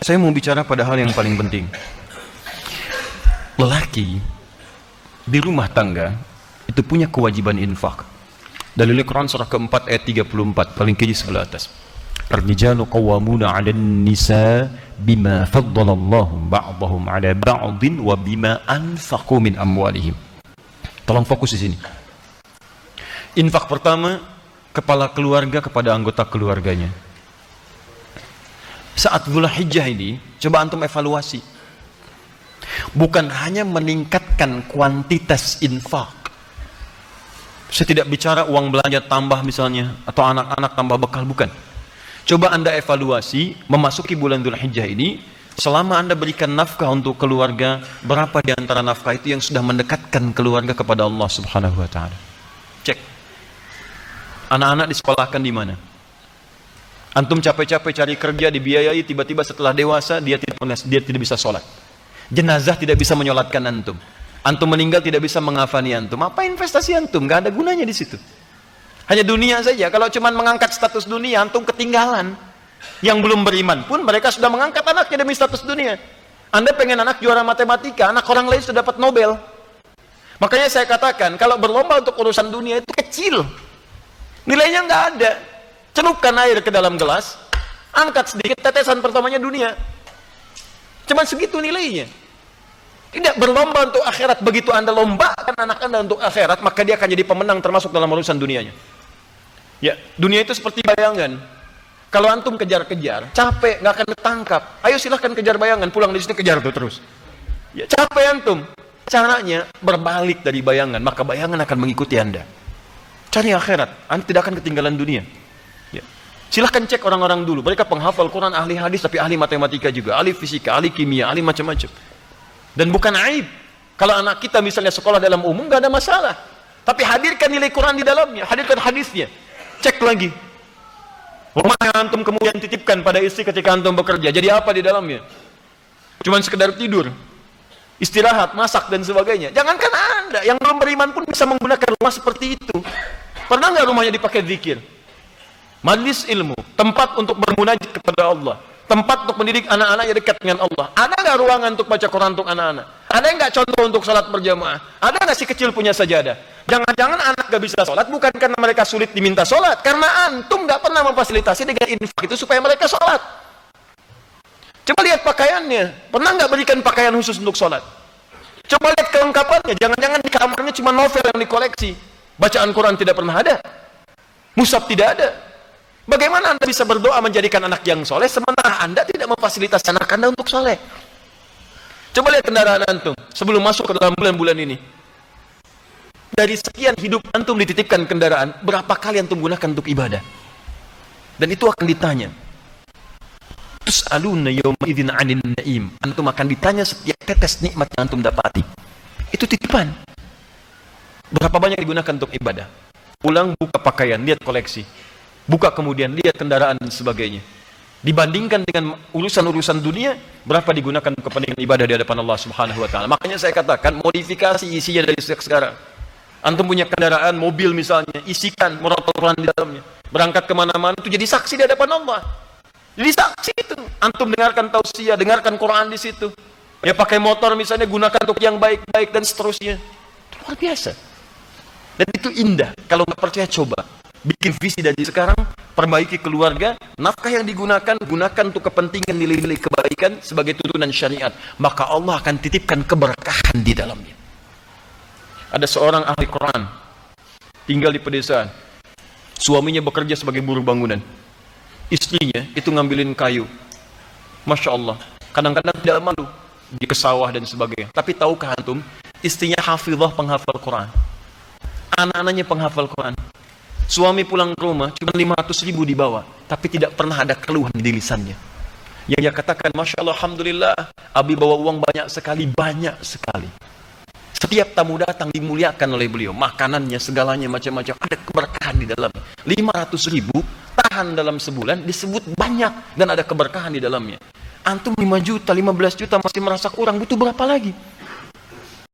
Saya mau bicara pada hal yang paling penting. Lelaki di rumah tangga itu punya kewajiban infak. Dalil Quran surah keempat ayat 34 paling kiri sebelah atas. Ar-rijalu qawwamuna 'alan nisa bima faddalallahu ba'dahum 'ala ba'din wa bima anfaqu min amwalihim. Tolong fokus di sini. Infak pertama, kepala keluarga kepada anggota keluarganya. Saat Dzulhijjah ini, coba antum evaluasi. Bukan hanya meningkatkan kuantitas infak. Saya tidak bicara uang belanja tambah misalnya, atau anak-anak tambah bekal, bukan. Coba Anda evaluasi, memasuki bulan Dzulhijjah ini, selama Anda berikan nafkah untuk keluarga, berapa di antara nafkah itu yang sudah mendekatkan keluarga kepada Allah Subhanahu wa Ta'ala? Cek. Anak-anak disekolahkan di mana? Antum capek-capek cari kerja, dibiayai, tiba-tiba setelah dewasa dia tidak bisa sholat. Jenazah tidak bisa menyolatkan antum. Antum meninggal tidak bisa mengafani antum. Apa investasi antum? Gak ada gunanya di situ. Hanya dunia saja. Kalau cuma mengangkat status dunia, antum ketinggalan. Yang belum beriman pun mereka sudah mengangkat anaknya demi status dunia. Anda pengen anak juara matematika, anak orang lain sudah dapat Nobel. Makanya saya katakan, kalau berlomba untuk urusan dunia itu kecil. Nilainya nggak ada. Celupkan air ke dalam gelas, angkat sedikit, tetesan pertamanya dunia. Cuman segitu nilainya. Tidak berlomba untuk akhirat. Begitu Anda lombakan anak Anda untuk akhirat, maka dia akan jadi pemenang termasuk dalam urusan dunianya. Ya, dunia itu seperti bayangan. Kalau antum kejar-kejar, capek, nggak akan ketangkap. Ayo silahkan kejar bayangan, pulang di sini kejar tuh terus. Ya, capek antum. Caranya berbalik dari bayangan, maka bayangan akan mengikuti Anda. Cari akhirat, Anda tidak akan ketinggalan dunia. Ya. Silahkan cek orang-orang dulu. Mereka penghafal Quran, ahli hadis, tapi ahli matematika juga, ahli fisika, ahli kimia, ahli macam-macam. Dan bukan aib. Kalau anak kita misalnya sekolah dalam umum, nggak ada masalah. Tapi hadirkan nilai Quran di dalamnya, hadirkan hadisnya. Cek lagi. Rumah yang antum kemudian titipkan pada istri ketika antum bekerja, jadi apa di dalamnya? Cuman sekedar tidur, istirahat, masak, dan sebagainya. Jangankan Anda, yang belum beriman pun bisa menggunakan rumah seperti itu. Pernah nggak rumahnya dipakai zikir? Majlis ilmu, tempat untuk bermunajat kepada Allah, tempat untuk mendidik anak-anaknya dekat dengan Allah. Ada nggak ruangan untuk baca Quran untuk anak-anak? Ada nggak contoh untuk sholat berjamaah? Ada nggak si kecil punya sajadah? Jangan-jangan anak nggak bisa sholat bukan karena mereka sulit diminta sholat, karena antum nggak pernah memfasilitasi dengan infak itu supaya mereka sholat. Coba lihat pakaiannya, pernah nggak berikan pakaian khusus untuk sholat? Coba lihat kelengkapannya, jangan-jangan di kamarnya cuma novel yang dikoleksi, bacaan Quran tidak pernah ada, mushaf tidak ada. Bagaimana Anda bisa berdoa menjadikan anak yang soleh sementara Anda tidak memfasilitasi anak Anda untuk soleh? Coba lihat kendaraan antum sebelum masuk ke dalam bulan-bulan ini. Dari sekian hidup antum dititipkan kendaraan, berapa kali antum gunakan untuk ibadah? Dan itu akan ditanya. Tus'aluna yawma idzin 'anil na'im. Antum akan ditanya setiap tetes nikmat yang antum dapati. Itu titipan. Berapa banyak digunakan untuk ibadah? Pulang buka pakaian, lihat koleksi. Buka kemudian lihat kendaraan dan sebagainya. Dibandingkan dengan urusan-urusan dunia, berapa digunakan untuk kepentingan ibadah di hadapan Allah Subhanahu wa Ta'ala. Makanya saya katakan modifikasi isinya dari sekarang. Antum punya kendaraan, mobil misalnya, isikan murotal Quran di dalamnya. Berangkat kemana-mana itu jadi saksi di hadapan Allah. Jadi saksi itu. Antum dengarkan tausiah, dengarkan Quran di situ. Ya pakai motor misalnya, gunakan untuk yang baik-baik dan seterusnya. Itu luar biasa. Dan itu indah. Kalau nggak percaya coba. Bikin visi dari sekarang, perbaiki keluarga, nafkah yang digunakan, gunakan untuk kepentingan nilai-nilai kebaikan sebagai tuntunan syariat. Maka Allah akan titipkan keberkahan di dalamnya. Ada seorang ahli Quran, tinggal di pedesaan. Suaminya bekerja sebagai buruh bangunan. Istrinya itu ngambilin kayu. Masya Allah, kadang-kadang tidak malu di kesawah dan sebagainya. Tapi tahukah antum, istrinya hafizah penghafal Quran. Anak-anaknya penghafal Quran. Suami pulang ke rumah cuma 500.000 dibawa, tapi tidak pernah ada keluhan di lisannya. Yang dia katakan, Masya Allah, Alhamdulillah, Abi bawa uang banyak sekali, banyak sekali. Setiap tamu datang dimuliakan oleh beliau, makanannya, segalanya macam-macam, ada keberkahan di dalamnya. 500.000 tahan dalam sebulan disebut banyak dan ada keberkahan di dalamnya. Antum 5 juta, 15 juta masih merasa kurang, butuh berapa lagi?